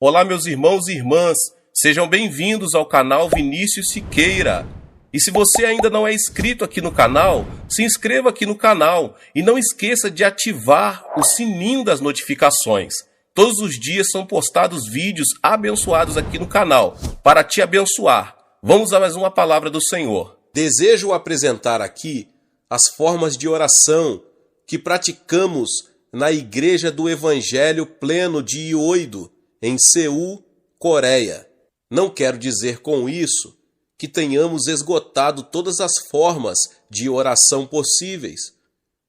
Olá, meus irmãos e irmãs, sejam bem-vindos ao canal Vinícius Siqueira. E se você ainda não é inscrito aqui no canal, se inscreva aqui no canal e não esqueça de ativar o sininho das notificações. Todos os dias são postados vídeos abençoados aqui no canal para te abençoar. Vamos a mais uma palavra do Senhor. Desejo apresentar aqui as formas de oração que praticamos na Igreja do Evangelho Pleno de Ioido, em Seul, Coreia. Não quero dizer com isso que tenhamos esgotado todas as formas de oração possíveis.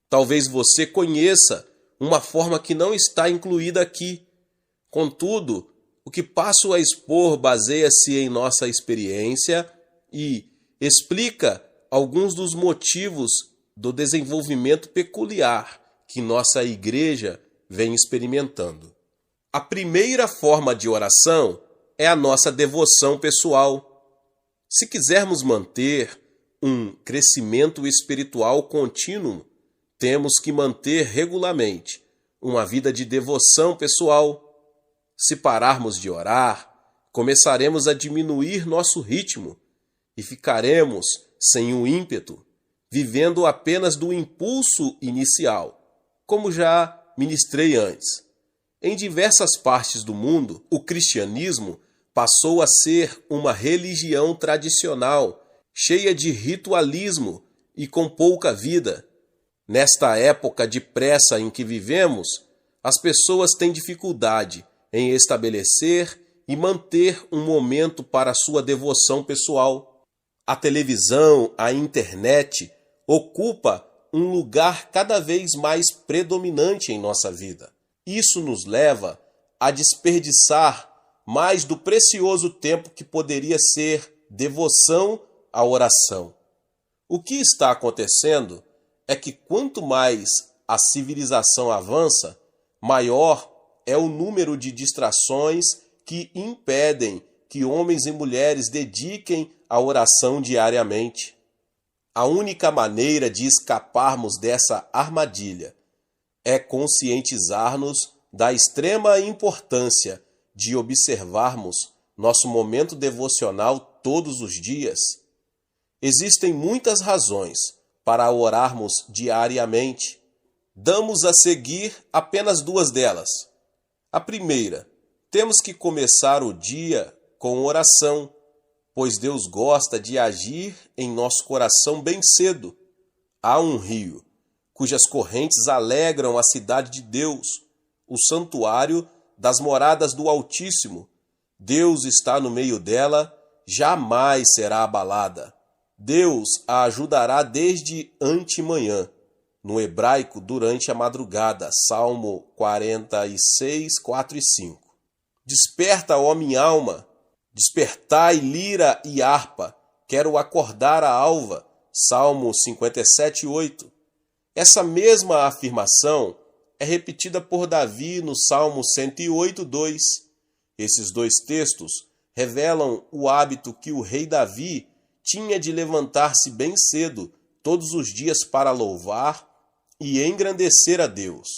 Talvez você conheça uma forma que não está incluída aqui. Contudo, o que passo a expor baseia-se em nossa experiência e explica alguns dos motivos do desenvolvimento peculiar que nossa igreja vem experimentando. A primeira forma de oração é a nossa devoção pessoal. Se quisermos manter um crescimento espiritual contínuo, temos que manter regularmente uma vida de devoção pessoal. Se pararmos de orar, começaremos a diminuir nosso ritmo e ficaremos sem o ímpeto, vivendo apenas do impulso inicial, como já ministrei antes. Em diversas partes do mundo, o cristianismo passou a ser uma religião tradicional, cheia de ritualismo e com pouca vida. Nesta época de pressa em que vivemos, as pessoas têm dificuldade em estabelecer e manter um momento para sua devoção pessoal. A televisão, a internet, ocupa um lugar cada vez mais predominante em nossa vida. Isso nos leva a desperdiçar mais do precioso tempo que poderia ser devoção à oração. O que está acontecendo é que quanto mais a civilização avança, maior é o número de distrações que impedem que homens e mulheres dediquem à oração diariamente. A única maneira de escaparmos dessa armadilha é conscientizar-nos da extrema importância de observarmos nosso momento devocional todos os dias. Existem muitas razões para orarmos diariamente. Damos a seguir apenas duas delas. A primeira, temos que começar o dia com oração, pois Deus gosta de agir em nosso coração bem cedo. Há um rio cujas correntes alegram a cidade de Deus, o santuário das moradas do Altíssimo. Deus está no meio dela, jamais será abalada. Deus a ajudará desde antemanhã, no hebraico durante a madrugada, Salmo 46, 4 e 5. Desperta, ó minha alma, despertai lira e harpa, quero acordar a alva, Salmo 57, 8. Essa mesma afirmação é repetida por Davi no Salmo 108, 2. Esses dois textos revelam o hábito que o rei Davi tinha de levantar-se bem cedo, todos os dias, para louvar e engrandecer a Deus.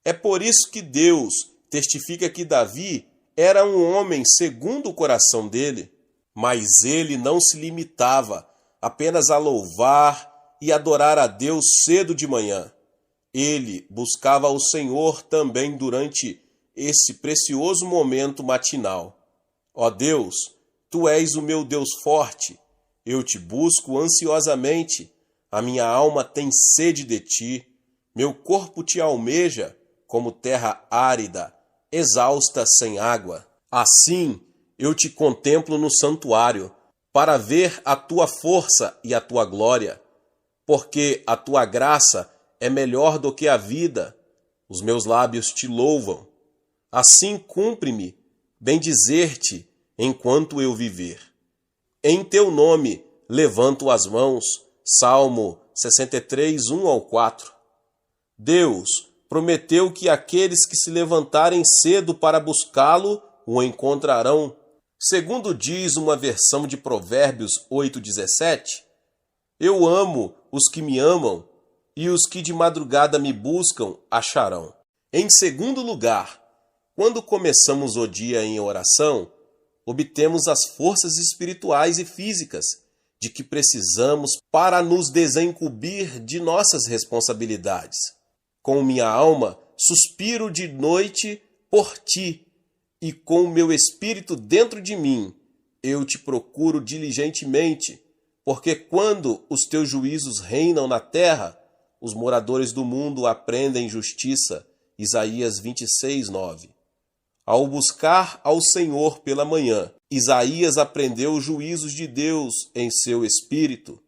É por isso que Deus testifica que Davi era um homem segundo o coração dele, mas ele não se limitava apenas a louvar e adorar a Deus cedo de manhã. Ele buscava o Senhor também durante esse precioso momento matinal. Ó Deus, Tu és o meu Deus forte, eu te busco ansiosamente, a minha alma tem sede de Ti, meu corpo te almeja como terra árida, exausta sem água. Assim eu te contemplo no santuário, para ver a Tua força e a Tua glória, porque a Tua graça é melhor do que a vida, os meus lábios te louvam. Assim cumpre-me bendizer-te enquanto eu viver. Em Teu nome levanto as mãos, Salmo 63, 1 ao 4. Deus prometeu que aqueles que se levantarem cedo para buscá-lo o encontrarão. Segundo diz uma versão de Provérbios 8:17, eu amo os que me amam, e os que de madrugada me buscam acharão. Em segundo lugar, Quando começamos o dia em oração, obtemos as forças espirituais e físicas de que precisamos para nos desincumbir de nossas responsabilidades. Com minha alma, suspiro de noite por ti, e com o meu espírito dentro de mim, eu te procuro diligentemente, porque quando os teus juízos reinam na terra, os moradores do mundo aprendem justiça. Isaías 26:9. Ao buscar ao Senhor pela manhã, Isaías aprendeu os juízos de Deus em seu espírito.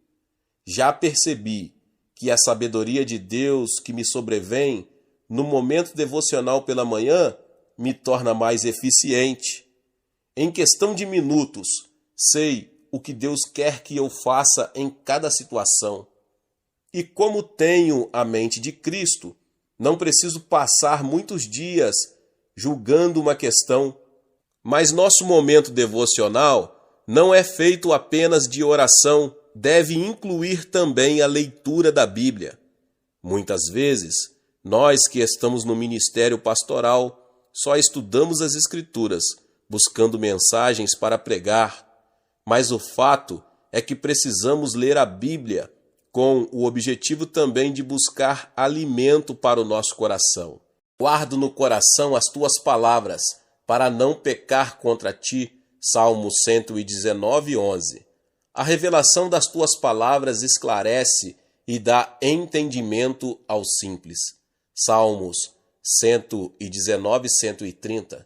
Já percebi que a sabedoria de Deus que me sobrevém no momento devocional pela manhã me torna mais eficiente. Em questão de minutos, sei o que Deus quer que eu faça em cada situação. E como tenho a mente de Cristo, não preciso passar muitos dias julgando uma questão. Mas nosso momento devocional não é feito apenas de oração, deve incluir também a leitura da Bíblia. Muitas vezes, nós que estamos no ministério pastoral, só estudamos as Escrituras, buscando mensagens para pregar. Mas o fato é que precisamos ler a Bíblia com o objetivo também de buscar alimento para o nosso coração. Guardo no coração as tuas palavras, para não pecar contra ti. Salmo 119:11. A revelação das tuas palavras esclarece e dá entendimento aos simples. Salmos 119:130.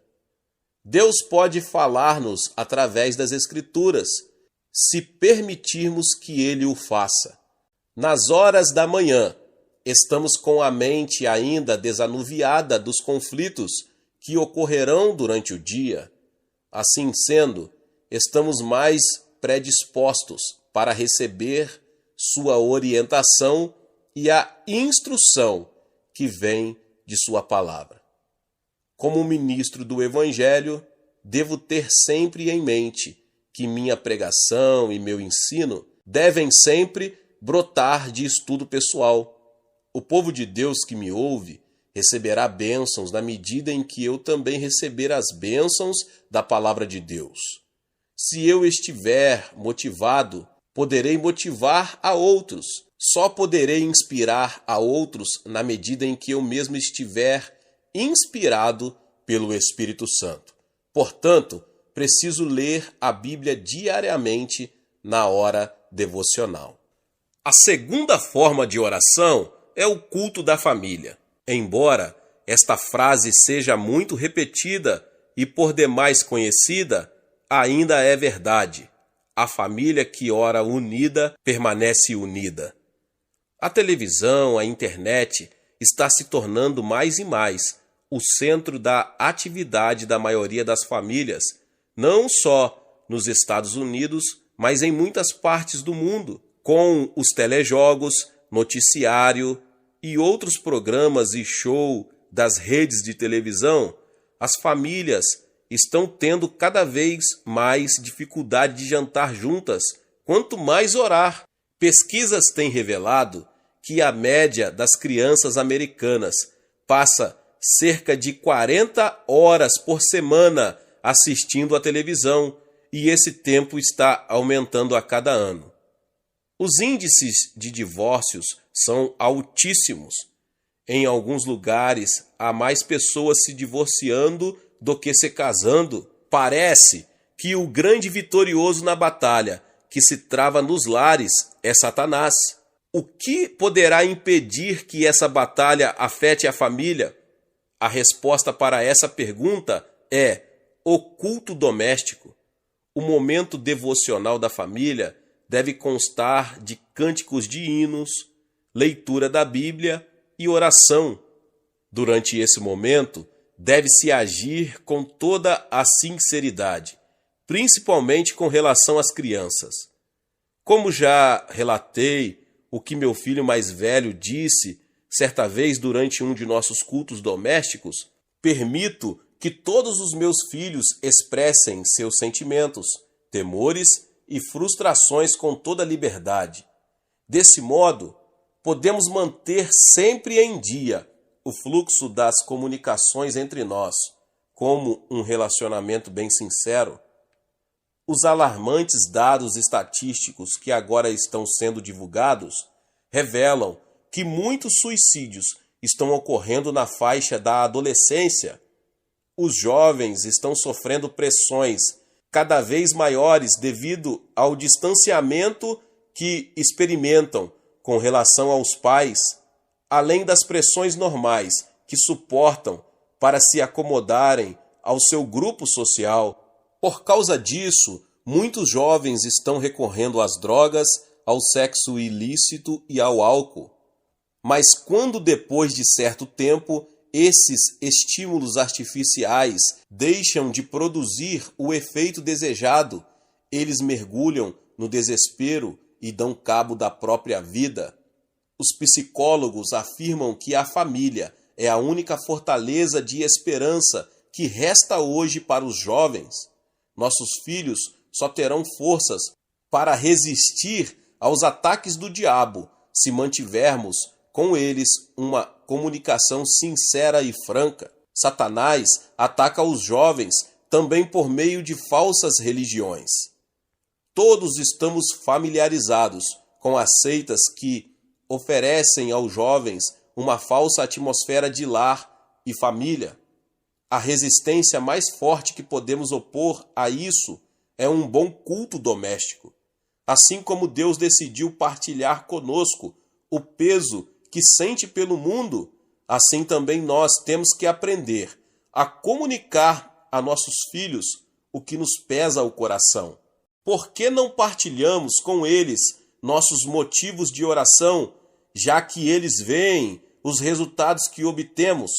Deus pode falar-nos através das Escrituras, se permitirmos que Ele o faça. Nas horas da manhã, estamos com a mente ainda desanuviada dos conflitos que ocorrerão durante o dia. Assim sendo, estamos mais predispostos para receber sua orientação e a instrução que vem de sua palavra. Como ministro do Evangelho, devo ter sempre em mente que minha pregação e meu ensino devem sempre brotar de estudo pessoal. O povo de Deus que me ouve receberá bênçãos na medida em que eu também receber as bênçãos da palavra de Deus. Se eu estiver motivado, poderei motivar a outros. Só poderei inspirar a outros na medida em que eu mesmo estiver inspirado pelo Espírito Santo. Portanto, preciso ler a Bíblia diariamente na hora devocional. A segunda forma de oração é o culto da família. Embora esta frase seja muito repetida e por demais conhecida, ainda é verdade. A família que ora unida permanece unida. A televisão, a internet está se tornando mais e mais o centro da atividade da maioria das famílias, não só nos Estados Unidos, mas em muitas partes do mundo, com os telejogos, noticiário e outros programas e show das redes de televisão. As famílias estão tendo cada vez mais dificuldade de jantar juntas, quanto mais orar. Pesquisas têm revelado que a média das crianças americanas passa cerca de 40 horas por semana assistindo à televisão, e esse tempo está aumentando a cada ano. Os índices de divórcios são altíssimos. Em alguns lugares, há mais pessoas se divorciando do que se casando. Parece que o grande vitorioso na batalha que se trava nos lares é Satanás. O que poderá impedir que essa batalha afete a família? A resposta para essa pergunta é o culto doméstico. O momento devocional da família deve constar de cânticos de hinos, leitura da Bíblia e oração. Durante esse momento, deve-se agir com toda a sinceridade, principalmente com relação às crianças. Como já relatei o que meu filho mais velho disse certa vez durante um de nossos cultos domésticos, permito que todos os meus filhos expressem seus sentimentos, temores e frustrações com toda liberdade. Desse modo, podemos manter sempre em dia o fluxo das comunicações entre nós, como um relacionamento bem sincero? Os alarmantes dados estatísticos que agora estão sendo divulgados revelam que muitos suicídios estão ocorrendo na faixa da adolescência. Os jovens estão sofrendo pressões cada vez maiores devido ao distanciamento que experimentam com relação aos pais, além das pressões normais que suportam para se acomodarem ao seu grupo social. Por causa disso, muitos jovens estão recorrendo às drogas, ao sexo ilícito e ao álcool. Mas quando depois de certo tempo esses estímulos artificiais deixam de produzir o efeito desejado, eles mergulham no desespero e dão cabo da própria vida. Os psicólogos afirmam que a família é a única fortaleza de esperança que resta hoje para os jovens. Nossos filhos só terão forças para resistir aos ataques do diabo se mantivermos com eles uma comunicação sincera e franca. Satanás ataca os jovens também por meio de falsas religiões. Todos estamos familiarizados com as seitas que oferecem aos jovens uma falsa atmosfera de lar e família. A resistência mais forte que podemos opor a isso é um bom culto doméstico. Assim como Deus decidiu partilhar conosco o peso que sente pelo mundo, assim também nós temos que aprender a comunicar a nossos filhos o que nos pesa o coração. Por que não partilhamos com eles nossos motivos de oração, já que eles veem os resultados que obtemos?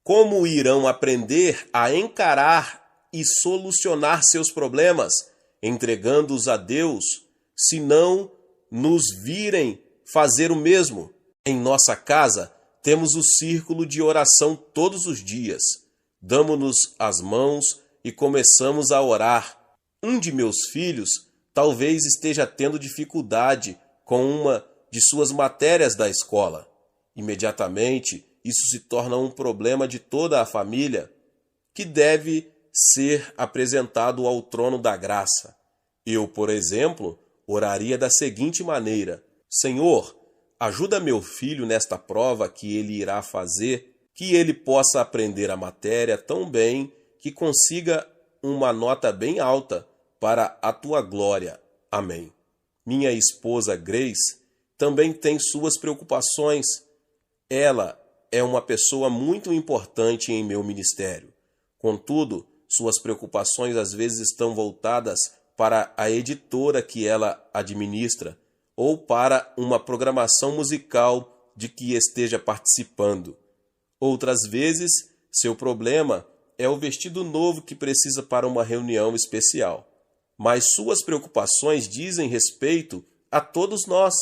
Como irão aprender a encarar e solucionar seus problemas, entregando-os a Deus, se não nos virem fazer o mesmo? Em nossa casa, temos o círculo de oração todos os dias. Damos-nos as mãos e começamos a orar. Um de meus filhos talvez esteja tendo dificuldade com uma de suas matérias da escola. Imediatamente, isso se torna um problema de toda a família, que deve ser apresentado ao trono da graça. Eu, por exemplo, oraria da seguinte maneira: Senhor, ajuda meu filho nesta prova que ele irá fazer, que ele possa aprender a matéria tão bem que consiga uma nota bem alta para a tua glória. Amém. Minha esposa Grace também tem suas preocupações. Ela é uma pessoa muito importante em meu ministério. Contudo, suas preocupações às vezes estão voltadas para a editora que ela administra ou para uma programação musical de que esteja participando. Outras vezes, seu problema é o vestido novo que precisa para uma reunião especial. Mas suas preocupações dizem respeito a todos nós.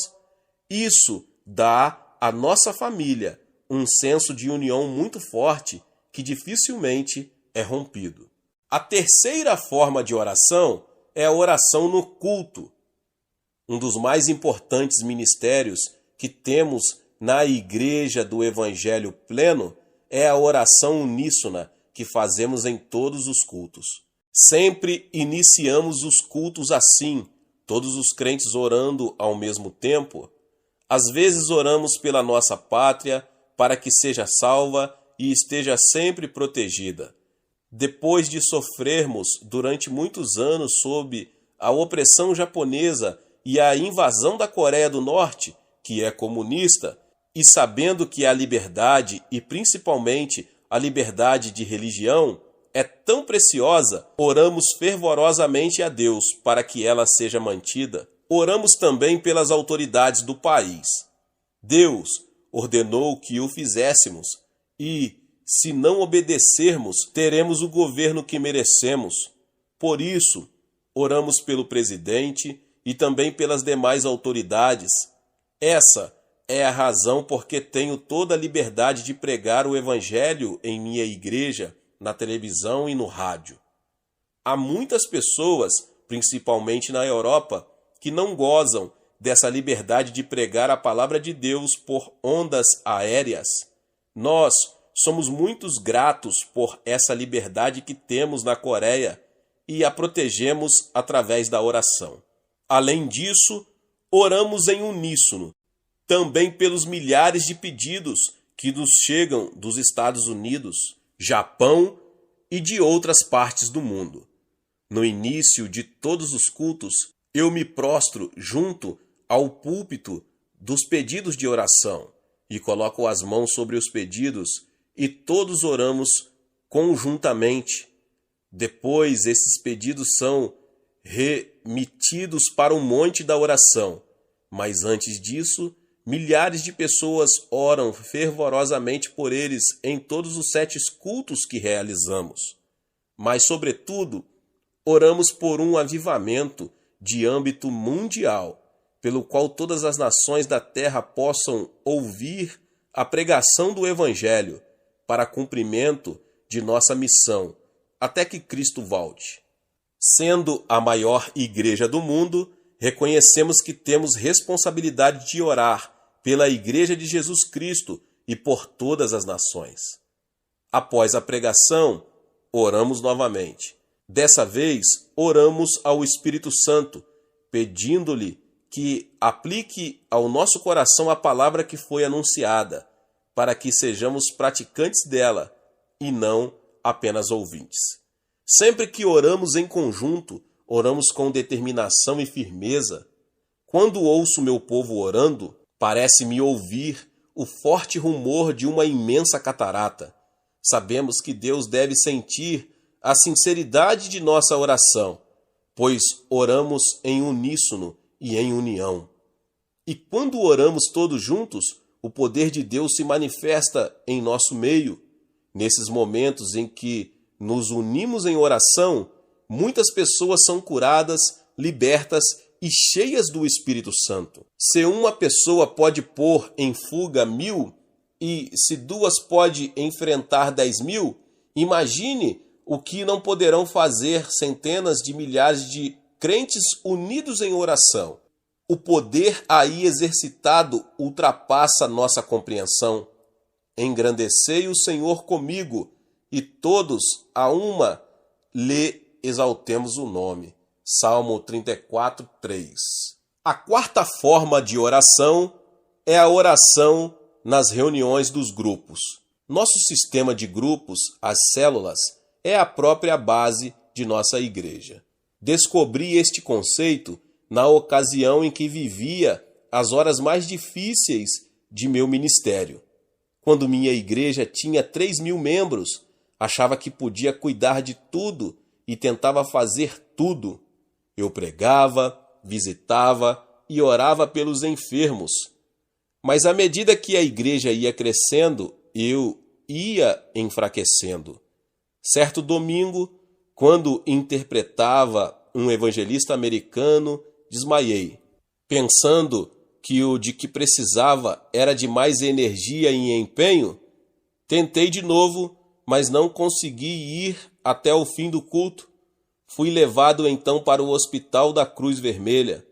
Isso dá à nossa família um senso de união muito forte que dificilmente é rompido. A terceira forma de oração é a oração no culto. Um dos mais importantes ministérios que temos na Igreja do Evangelho Pleno é a oração uníssona que fazemos em todos os cultos. Sempre iniciamos os cultos assim, todos os crentes orando ao mesmo tempo. Às vezes oramos pela nossa pátria, para que seja salva e esteja sempre protegida. Depois de sofrermos durante muitos anos sob a opressão japonesa e a invasão da Coreia do Norte, que é comunista, e sabendo que a liberdade, e principalmente a liberdade de religião, é tão preciosa, oramos fervorosamente a Deus para que ela seja mantida. Oramos também pelas autoridades do país. Deus ordenou que o fizéssemos e, se não obedecermos, teremos o governo que merecemos. Por isso, oramos pelo presidente e também pelas demais autoridades. Essa é a razão porque tenho toda a liberdade de pregar o Evangelho em minha igreja, na televisão e no rádio. Há muitas pessoas, principalmente na Europa, que não gozam dessa liberdade de pregar a palavra de Deus por ondas aéreas. Nós somos muitos gratos por essa liberdade que temos na Coreia e a protegemos através da oração. Além disso, oramos em uníssono, também pelos milhares de pedidos que nos chegam dos Estados Unidos, Japão e de outras partes do mundo. No início de todos os cultos, eu me prostro junto ao púlpito dos pedidos de oração e coloco as mãos sobre os pedidos e todos oramos conjuntamente. Depois, esses pedidos são remetidos para o monte da oração. Mas antes disso, milhares de pessoas oram fervorosamente por eles em todos os 7 cultos que realizamos. Mas, sobretudo, oramos por um avivamento de âmbito mundial, pelo qual todas as nações da terra possam ouvir a pregação do Evangelho para cumprimento de nossa missão, até que Cristo volte. Sendo a maior igreja do mundo, reconhecemos que temos responsabilidade de orar pela Igreja de Jesus Cristo e por todas as nações. Após a pregação, oramos novamente. Dessa vez, oramos ao Espírito Santo, pedindo-lhe que aplique ao nosso coração a palavra que foi anunciada, para que sejamos praticantes dela e não apenas ouvintes. Sempre que oramos em conjunto, oramos com determinação e firmeza. Quando ouço meu povo orando, parece-me ouvir o forte rumor de uma imensa catarata. Sabemos que Deus deve sentir a sinceridade de nossa oração, pois oramos em uníssono e em união. E quando oramos todos juntos, o poder de Deus se manifesta em nosso meio. Nesses momentos em que nos unimos em oração, muitas pessoas são curadas, libertas e cheias do Espírito Santo. Se uma pessoa pode pôr em fuga 1000 e se 2 pode enfrentar 10.000, imagine o que não poderão fazer centenas de milhares de crentes unidos em oração. O poder aí exercitado ultrapassa nossa compreensão. Engrandecei o Senhor comigo, e todos a uma lhe exaltemos o nome. Salmo 34, 3. A quarta forma de oração é a oração nas reuniões dos grupos. Nosso sistema de grupos, as células, é a própria base de nossa igreja. Descobri este conceito na ocasião em que vivia as horas mais difíceis de meu ministério. Quando minha igreja tinha 3.000 membros, achava que podia cuidar de tudo e tentava fazer tudo. Eu pregava, visitava e orava pelos enfermos. Mas à medida que a igreja ia crescendo, eu ia enfraquecendo. Certo domingo, quando interpretava um evangelista americano, desmaiei, pensando que o de que precisava era de mais energia e empenho. Tentei de novo, mas não consegui ir até o fim do culto. Fui levado então para o Hospital da Cruz Vermelha.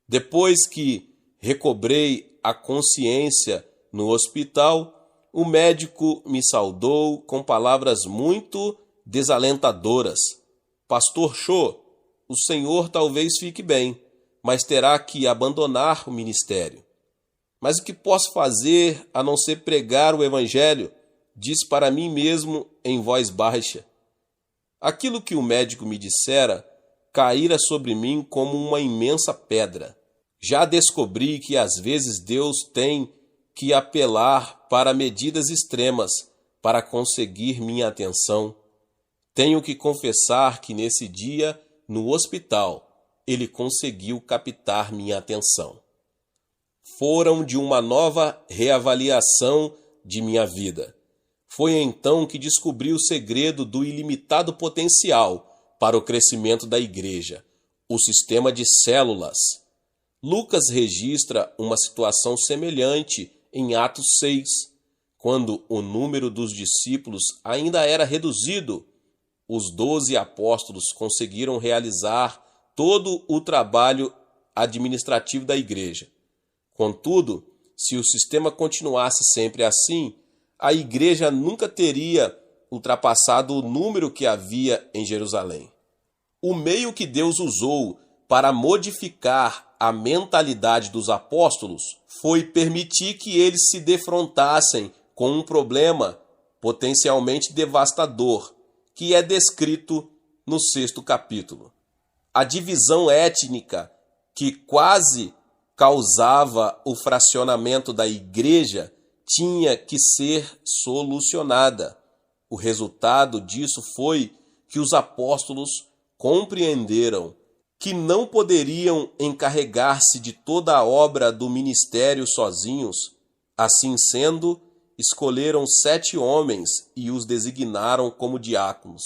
Depois que recobrei a consciência no hospital, o médico me saudou com palavras muito desalentadoras. Pastor Cho, o senhor talvez fique bem, mas terá que abandonar o ministério. Mas o que posso fazer a não ser pregar o evangelho? Disse para mim mesmo em voz baixa. Aquilo que o médico me dissera caíra sobre mim como uma imensa pedra. Já descobri que às vezes Deus tem que apelar para medidas extremas para conseguir minha atenção. Tenho que confessar que nesse dia, no hospital, ele conseguiu captar minha atenção. Foram de uma nova reavaliação de minha vida. Foi então que descobri o segredo do ilimitado potencial para o crescimento da igreja, o sistema de células. Lucas registra uma situação semelhante em Atos 6, quando o número dos discípulos ainda era reduzido. Os 12 apóstolos conseguiram realizar todo o trabalho administrativo da igreja. Contudo, se o sistema continuasse sempre assim, a igreja nunca teria ultrapassado o número que havia em Jerusalém. O meio que Deus usou para modificar a mentalidade dos apóstolos foi permitir que eles se defrontassem com um problema potencialmente devastador, que é descrito no 6º capítulo. A divisão étnica que quase causava o fracionamento da igreja tinha que ser solucionada. O resultado disso foi que os apóstolos compreenderam que não poderiam encarregar-se de toda a obra do ministério sozinhos. Assim sendo, escolheram 7 homens e os designaram como diáconos.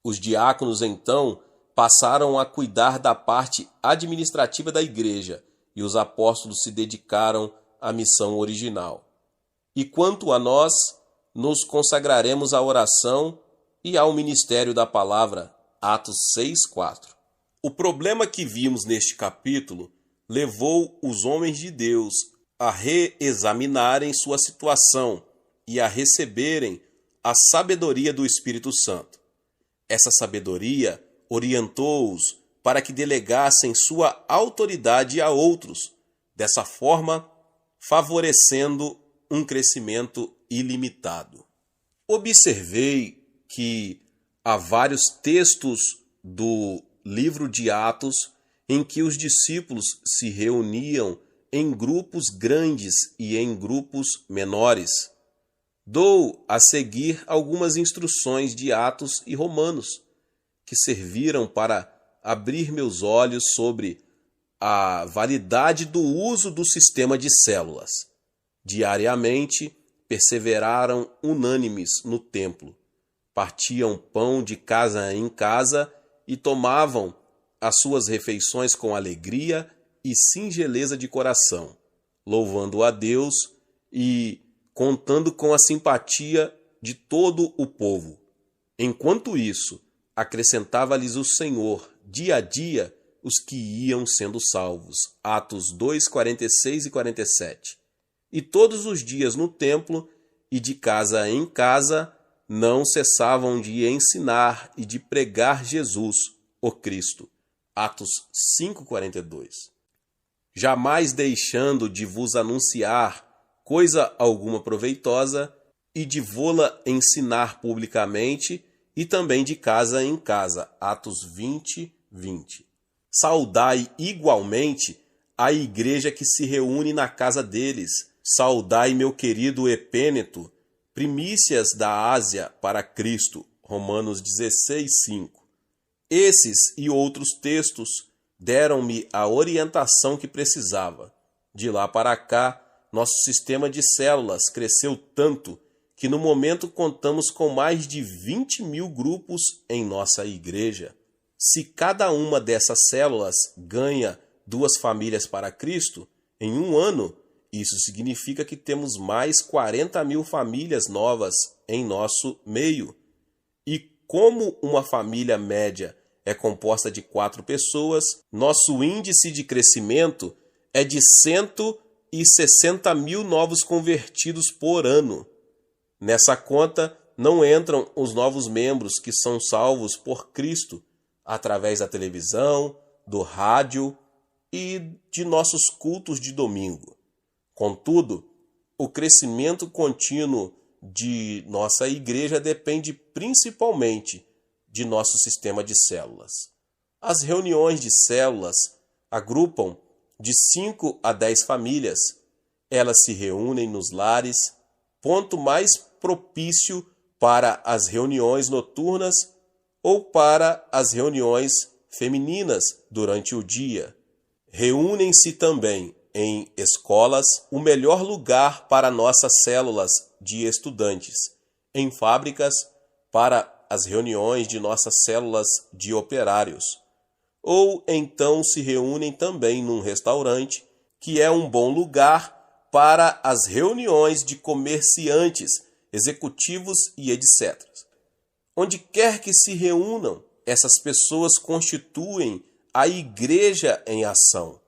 Os diáconos, então, passaram a cuidar da parte administrativa da igreja e os apóstolos se dedicaram à missão original. E quanto a nós, nos consagraremos à oração e ao ministério da palavra. Atos 6:4. O problema que vimos neste capítulo levou os homens de Deus a reexaminarem sua situação e a receberem a sabedoria do Espírito Santo. Essa sabedoria orientou-os para que delegassem sua autoridade a outros, dessa forma favorecendo um crescimento ilimitado. Observei que há vários textos do livro de Atos em que os discípulos se reuniam em grupos grandes e em grupos menores. Dou a seguir algumas instruções de Atos e Romanos, que serviram para abrir meus olhos sobre a validade do uso do sistema de células. Diariamente, perseveraram unânimes no templo, partiam pão de casa em casa e tomavam as suas refeições com alegria e singeleza de coração, louvando a Deus e contando com a simpatia de todo o povo. Enquanto isso, acrescentava-lhes o Senhor, dia a dia, os que iam sendo salvos. Atos 2, 46 e 47. E todos os dias no templo e de casa em casa não cessavam de ensinar e de pregar Jesus, o Cristo. Atos 5:42. Jamais deixando de vos anunciar coisa alguma proveitosa e de vô-la ensinar publicamente e também de casa em casa. Atos 20:20. Saudai igualmente a igreja que se reúne na casa deles. Saudai meu querido Epêneto, primícias da Ásia para Cristo. Romanos 16:5. Esses e outros textos deram-me a orientação que precisava. De lá para cá, nosso sistema de células cresceu tanto que no momento contamos com mais de 20.000 grupos em nossa igreja. Se cada uma dessas células ganha 2 famílias para Cristo, em um ano, isso significa que temos mais 40.000 famílias novas em nosso meio. E como uma família média é composta de 4 pessoas, nosso índice de crescimento é de 160.000 novos convertidos por ano. Nessa conta não entram os novos membros que são salvos por Cristo através da televisão, do rádio e de nossos cultos de domingo. Contudo, o crescimento contínuo de nossa igreja depende principalmente de nosso sistema de células. As reuniões de células agrupam de 5 a 10 famílias. Elas se reúnem nos lares, ponto mais propício para as reuniões noturnas ou para as reuniões femininas durante o dia. Reúnem-se também em escolas, o melhor lugar para nossas células de estudantes, em fábricas, para as reuniões de nossas células de operários, ou então se reúnem também num restaurante, que é um bom lugar para as reuniões de comerciantes, executivos e etc. Onde quer que se reúnam, essas pessoas constituem a igreja em ação.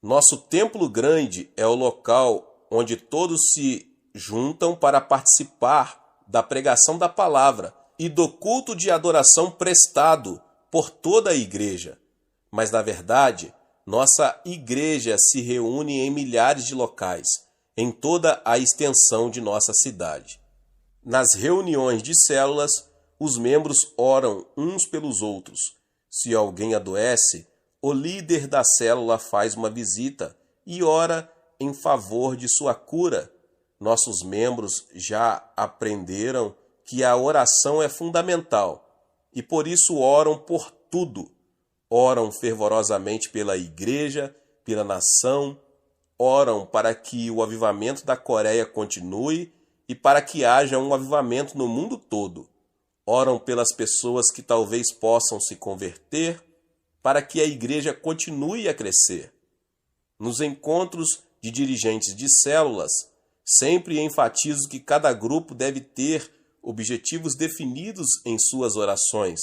Nosso templo grande é o local onde todos se juntam para participar da pregação da palavra e do culto de adoração prestado por toda a igreja. Mas, na verdade, nossa igreja se reúne em milhares de locais, em toda a extensão de nossa cidade. Nas reuniões de células, os membros oram uns pelos outros. Se alguém adoece, o líder da célula faz uma visita e ora em favor de sua cura. Nossos membros já aprenderam que a oração é fundamental e por isso oram por tudo. Oram fervorosamente pela igreja, pela nação, oram para que o avivamento da Coreia continue e para que haja um avivamento no mundo todo. Oram pelas pessoas que talvez possam se converter, para que a igreja continue a crescer. Nos encontros de dirigentes de células, sempre enfatizo que cada grupo deve ter objetivos definidos em suas orações.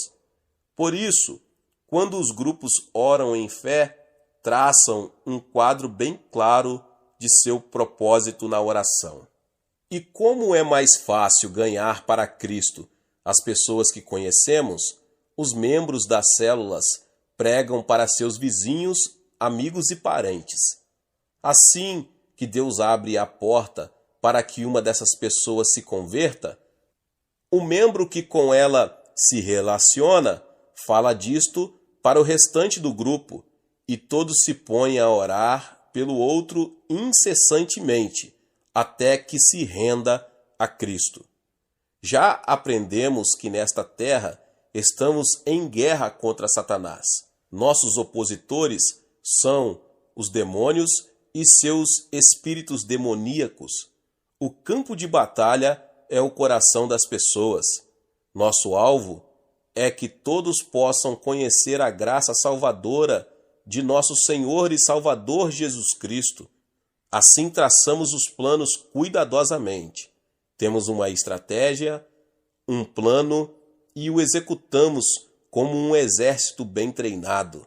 Por isso, quando os grupos oram em fé, traçam um quadro bem claro de seu propósito na oração. E como é mais fácil ganhar para Cristo as pessoas que conhecemos, os membros das células pregam para seus vizinhos, amigos e parentes. Assim que Deus abre a porta para que uma dessas pessoas se converta, o membro que com ela se relaciona fala disto para o restante do grupo e todos se põem a orar pelo outro incessantemente, até que se renda a Cristo. Já aprendemos que nesta terra estamos em guerra contra Satanás. Nossos opositores são os demônios e seus espíritos demoníacos. O campo de batalha é o coração das pessoas. Nosso alvo é que todos possam conhecer a graça salvadora de nosso Senhor e Salvador Jesus Cristo. Assim traçamos os planos cuidadosamente. Temos uma estratégia, um plano e o executamos como um exército bem treinado.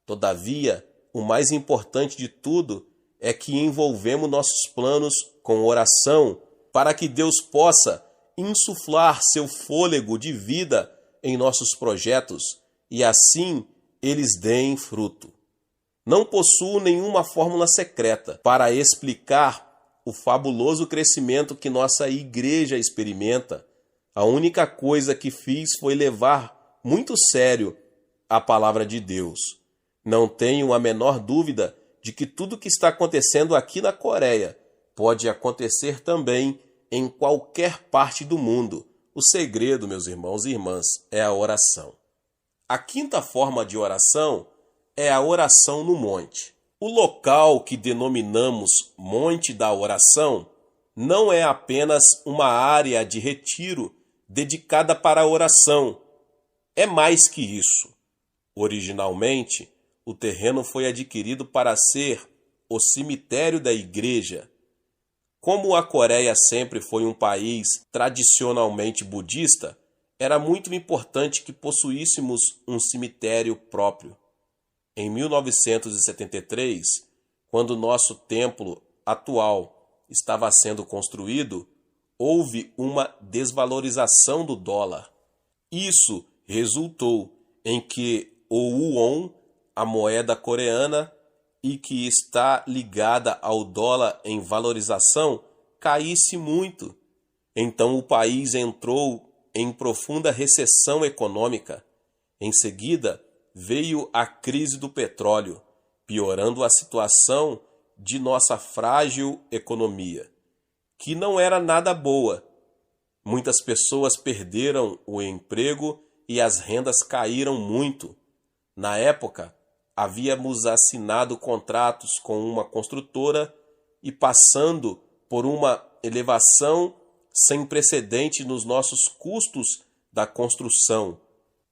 Todavia, o mais importante de tudo é que envolvemos nossos planos com oração para que Deus possa insuflar seu fôlego de vida em nossos projetos e assim eles deem fruto. Não possuo nenhuma fórmula secreta para explicar o fabuloso crescimento que nossa igreja experimenta. A única coisa que fiz foi levar muito sério a palavra de Deus. Não tenho a menor dúvida de que tudo que está acontecendo aqui na Coreia pode acontecer também em qualquer parte do mundo. O segredo, meus irmãos e irmãs, é a oração. A quinta forma de oração é a oração no monte. O local que denominamos Monte da Oração não é apenas uma área de retiro dedicada para a oração. É mais que isso. Originalmente, o terreno foi adquirido para ser o cemitério da igreja. Como a Coreia sempre foi um país tradicionalmente budista, era muito importante que possuíssemos um cemitério próprio. Em 1973, quando nosso templo atual estava sendo construído, houve uma desvalorização do dólar. Isso resultou em que o won, a moeda coreana, e que está ligada ao dólar em valorização, caísse muito. Então o país entrou em profunda recessão econômica. Em seguida, veio a crise do petróleo, piorando a situação de nossa frágil economia, que não era nada boa. Muitas pessoas perderam o emprego e as rendas caíram muito. Na época, havíamos assinado contratos com uma construtora e passando por uma elevação sem precedente nos nossos custos da construção.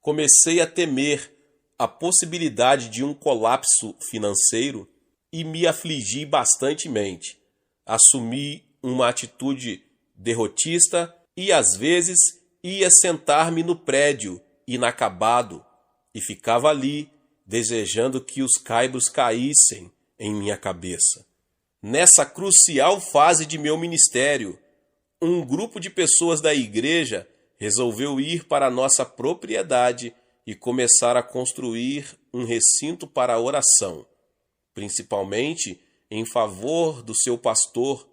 Comecei a temer a possibilidade de um colapso financeiro e me afligi bastantemente. Assumi uma atitude derrotista e, às vezes, ia sentar-me no prédio inacabado e ficava ali, desejando que os caibros caíssem em minha cabeça. Nessa crucial fase de meu ministério, um grupo de pessoas da igreja resolveu ir para a nossa propriedade e começar a construir um recinto para a oração, principalmente em favor do seu pastor,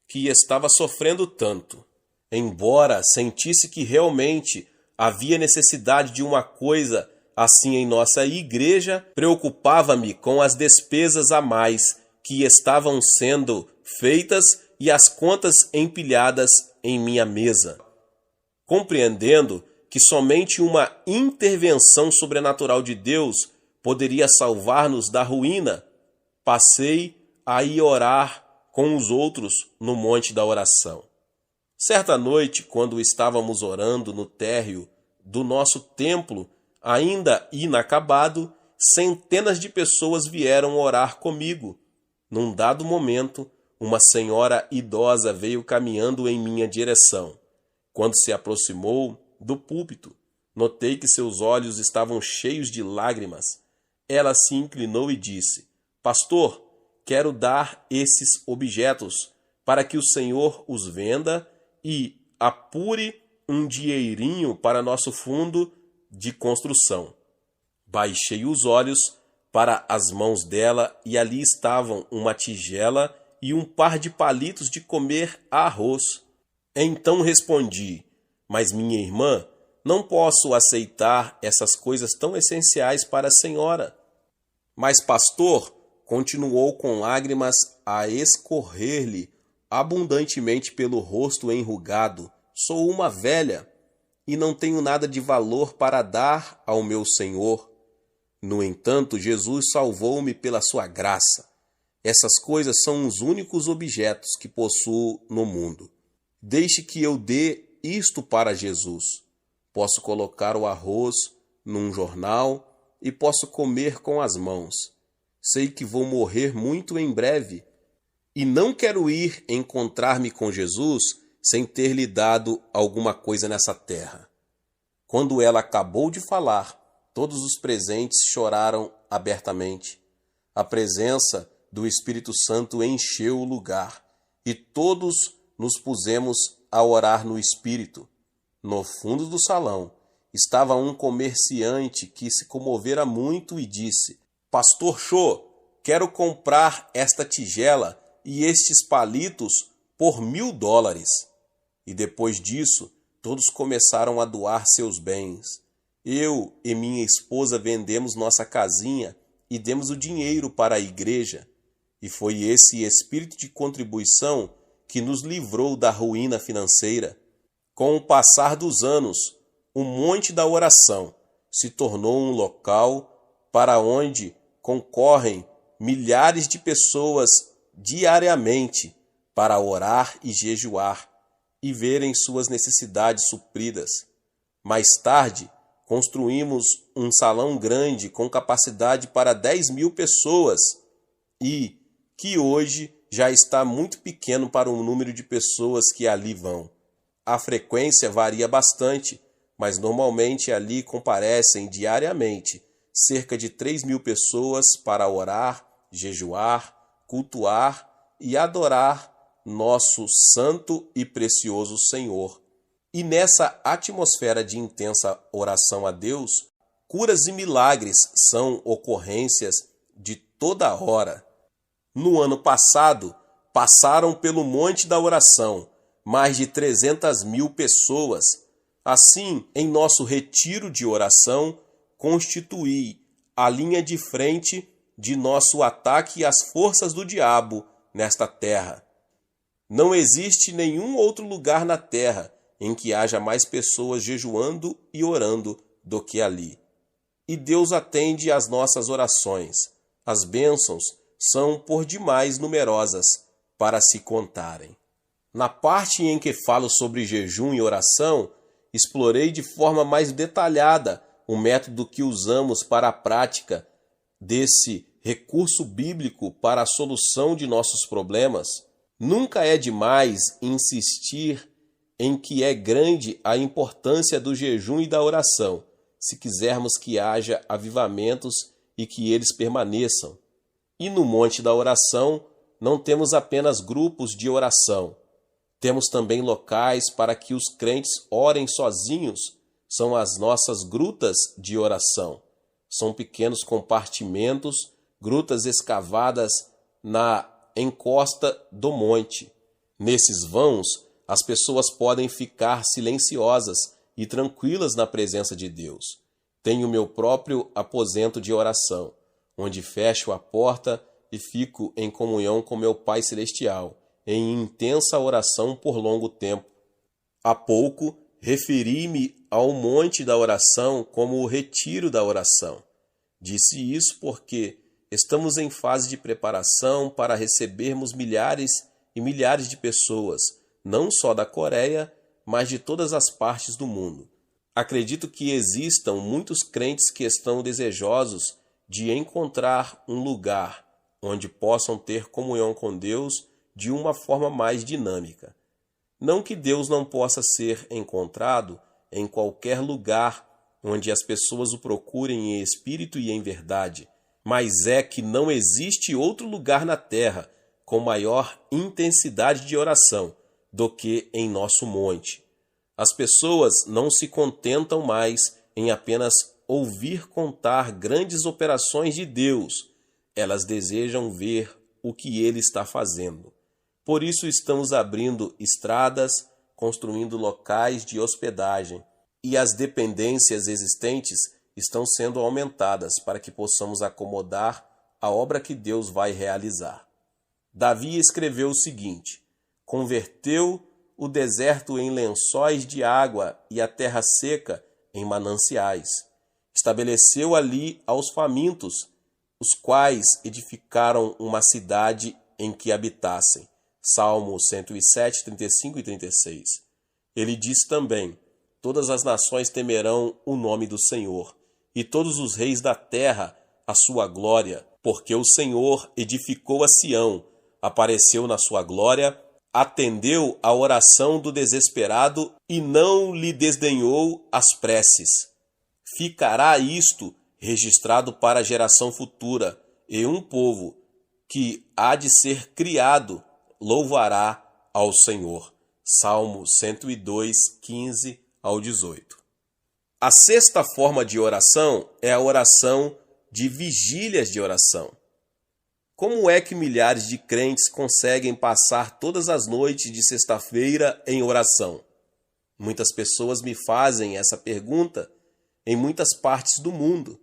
que estava sofrendo tanto. Embora sentisse que realmente havia necessidade de uma coisa assim em nossa igreja, preocupava-me com as despesas a mais que estavam sendo feitas e as contas empilhadas em minha mesa. Compreendendo que somente uma intervenção sobrenatural de Deus poderia salvar-nos da ruína, passei a ir orar com os outros no Monte da Oração. Certa noite, quando estávamos orando no térreo do nosso templo, ainda inacabado, centenas de pessoas vieram orar comigo. Num dado momento, uma senhora idosa veio caminhando em minha direção. Quando se aproximou do púlpito, notei que seus olhos estavam cheios de lágrimas. Ela se inclinou e disse: Pastor, quero dar esses objetos para que o Senhor os venda e apure um dinheirinho para nosso fundo de construção. Baixei os olhos para as mãos dela e ali estavam uma tigela e um par de palitos de comer arroz. Então respondi: Mas minha irmã, não posso aceitar essas coisas tão essenciais para a senhora. Mas pastor, continuou com lágrimas a escorrer-lhe abundantemente pelo rosto enrugado, sou uma velha e não tenho nada de valor para dar ao meu Senhor. No entanto, Jesus salvou-me pela sua graça. Essas coisas são os únicos objetos que possuo no mundo. Deixe que eu dê isto para Jesus. Posso colocar o arroz num jornal e posso comer com as mãos. Sei que vou morrer muito em breve e não quero ir encontrar-me com Jesus sem ter lhe dado alguma coisa nessa terra. Quando ela acabou de falar, todos os presentes choraram abertamente. A presença do Espírito Santo encheu o lugar e todos nos pusemos a orar no Espírito. No fundo do salão estava um comerciante que se comovera muito e disse: Pastor Cho, quero comprar esta tigela e estes palitos por $1.000. E depois disso, todos começaram a doar seus bens. Eu e minha esposa vendemos nossa casinha e demos o dinheiro para a igreja. E foi esse espírito de contribuição que nos livrou da ruína financeira. Com o passar dos anos, o Monte da Oração se tornou um local para onde concorrem milhares de pessoas diariamente para orar e jejuar e verem suas necessidades supridas. Mais tarde, construímos um salão grande com capacidade para 10.000 pessoas e que hoje já está muito pequeno para o número de pessoas que ali vão. A frequência varia bastante, mas normalmente ali comparecem diariamente cerca de 3.000 pessoas para orar, jejuar, cultuar e adorar nosso santo e precioso Senhor. E nessa atmosfera de intensa oração a Deus, curas e milagres são ocorrências de toda hora. No ano passado, passaram pelo Monte da Oração mais de 300.000 pessoas. Assim, em nosso retiro de oração, constituí a linha de frente de nosso ataque às forças do diabo nesta terra. Não existe nenhum outro lugar na terra em que haja mais pessoas jejuando e orando do que ali. E Deus atende às nossas orações. As bênçãos são por demais numerosas para se contarem. Na parte em que falo sobre jejum e oração, explorei de forma mais detalhada o método que usamos para a prática desse recurso bíblico para a solução de nossos problemas. Nunca é demais insistir em que é grande a importância do jejum e da oração, se quisermos que haja avivamentos e que eles permaneçam. E no Monte da Oração não temos apenas grupos de oração. Temos também locais para que os crentes orem sozinhos. São as nossas grutas de oração. São pequenos compartimentos, grutas escavadas na encosta do monte. Nesses vãos, as pessoas podem ficar silenciosas e tranquilas na presença de Deus. Tenho meu próprio aposento de oração, onde fecho a porta e fico em comunhão com meu Pai Celestial, em intensa oração por longo tempo. Há pouco, referi-me ao monte da oração como o retiro da oração. Disse isso porque estamos em fase de preparação para recebermos milhares e milhares de pessoas, não só da Coreia, mas de todas as partes do mundo. Acredito que existam muitos crentes que estão desejosos de encontrar um lugar onde possam ter comunhão com Deus de uma forma mais dinâmica. Não que Deus não possa ser encontrado em qualquer lugar onde as pessoas o procurem em espírito e em verdade, mas é que não existe outro lugar na terra com maior intensidade de oração do que em nosso monte. As pessoas não se contentam mais em apenas ouvir contar grandes operações de Deus. Elas desejam ver o que Ele está fazendo. Por isso estamos abrindo estradas, construindo locais de hospedagem, e as dependências existentes estão sendo aumentadas para que possamos acomodar a obra que Deus vai realizar. Davi escreveu o seguinte: converteu o deserto em lençóis de água e a terra seca em mananciais. Estabeleceu ali aos famintos, os quais edificaram uma cidade em que habitassem. Salmo 107, 35 e 36. Ele diz também: todas as nações temerão o nome do Senhor, e todos os reis da terra a sua glória, porque o Senhor edificou a Sião, apareceu na sua glória, atendeu à oração do desesperado e não lhe desdenhou as preces. Ficará isto registrado para a geração futura, e um povo que há de ser criado louvará ao Senhor. Salmo 102, 15 ao 18. A sexta forma de oração é a oração de vigílias de oração. Como é que milhares de crentes conseguem passar todas as noites de sexta-feira em oração? Muitas pessoas me fazem essa pergunta em muitas partes do mundo.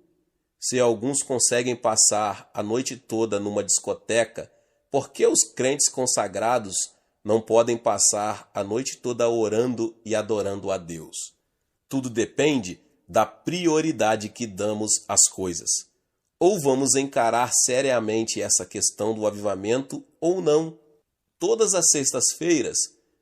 Se alguns conseguem passar a noite toda numa discoteca, por que os crentes consagrados não podem passar a noite toda orando e adorando a Deus? Tudo depende da prioridade que damos às coisas. Ou vamos encarar seriamente essa questão do avivamento ou não. Todas as sextas-feiras,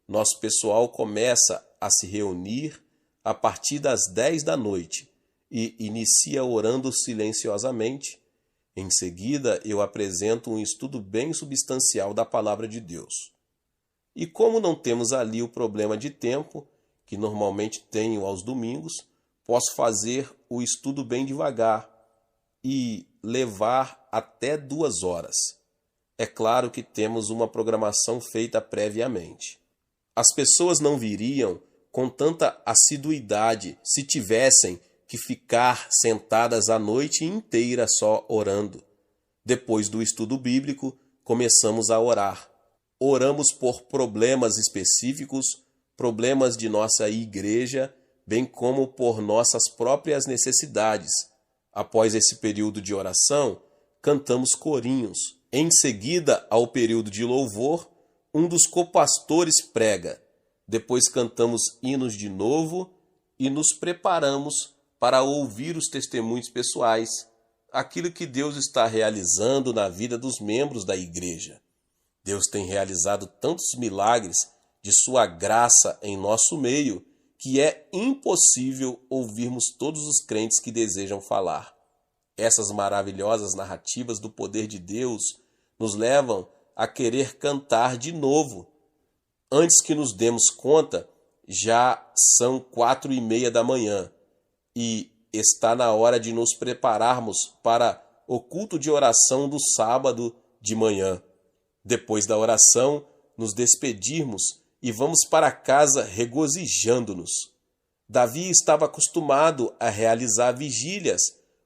nosso pessoal começa a se reunir a partir das 10 da noite e inicia orando silenciosamente. Em seguida, eu apresento um estudo bem substancial da Palavra de Deus. E como não temos ali o problema de tempo, que normalmente tenho aos domingos, posso fazer o estudo bem devagar e levar até 2 horas. É claro que temos uma programação feita previamente. As pessoas não viriam com tanta assiduidade se tivessem que ficar sentadas a noite inteira só orando. Depois do estudo bíblico, começamos a orar. Oramos por problemas específicos, problemas de nossa igreja, bem como por nossas próprias necessidades. Após esse período de oração, cantamos corinhos. Em seguida, ao período de louvor, um dos copastores prega. Depois cantamos hinos de novo e nos preparamos para ouvir os testemunhos pessoais, aquilo que Deus está realizando na vida dos membros da igreja. Deus tem realizado tantos milagres de sua graça em nosso meio que é impossível ouvirmos todos os crentes que desejam falar. Essas maravilhosas narrativas do poder de Deus nos levam a querer cantar de novo. Antes que nos demos conta, já são 4:30 da manhã e está na hora de nos prepararmos para o culto de oração do sábado de manhã. Depois da oração, nos despedirmos e vamos para casa regozijando-nos. Davi estava acostumado a realizar vigílias,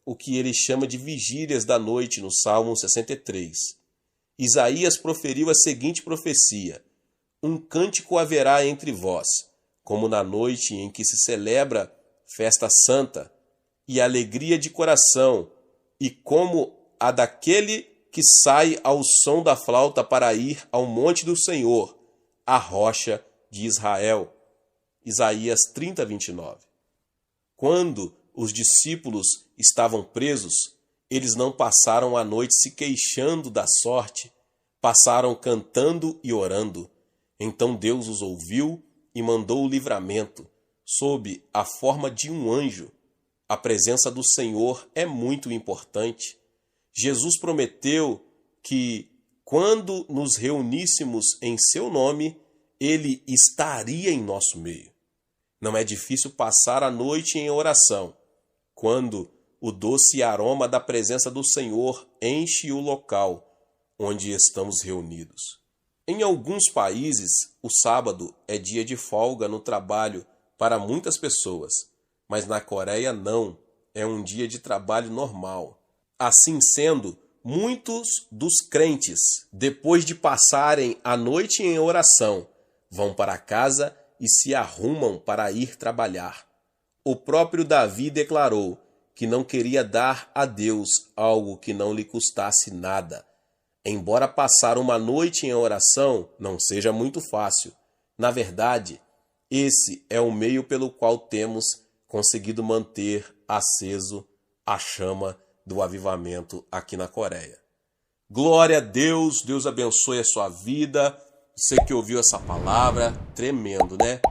o que ele chama de vigílias da noite no Salmo 63. Isaías proferiu a seguinte profecia: um cântico haverá entre vós, como na noite em que se celebra festa santa, e alegria de coração, e como a daquele que sai ao som da flauta para ir ao monte do Senhor, a rocha de Israel. Isaías 30, 29. Quando os discípulos estavam presos, eles não passaram a noite se queixando da sorte, passaram cantando e orando. Então Deus os ouviu e mandou o livramento, sob a forma de um anjo. A presença do Senhor é muito importante. Jesus prometeu que, quando nos reuníssemos em seu nome, ele estaria em nosso meio. Não é difícil passar a noite em oração, quando o doce aroma da presença do Senhor enche o local onde estamos reunidos. Em alguns países, o sábado é dia de folga no trabalho para muitas pessoas, mas na Coreia não, é um dia de trabalho normal. Assim sendo, muitos dos crentes, depois de passarem a noite em oração, vão para casa e se arrumam para ir trabalhar. O próprio Davi declarou que não queria dar a Deus algo que não lhe custasse nada. Embora passar uma noite em oração não seja muito fácil, na verdade, esse é o meio pelo qual temos conseguido manter aceso a chama do avivamento aqui na Coreia. Glória a Deus, Deus abençoe a sua vida. Você que ouviu essa palavra, tremendo, né?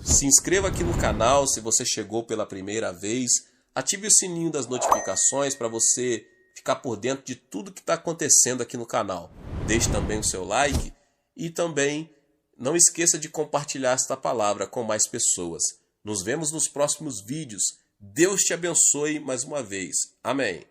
Se inscreva aqui no canal se você chegou pela primeira vez. Ative o sininho das notificações para você ficar por dentro de tudo que está acontecendo aqui no canal. Deixe também o seu like e também não esqueça de compartilhar esta palavra com mais pessoas. Nos vemos nos próximos vídeos. Deus te abençoe mais uma vez. Amém.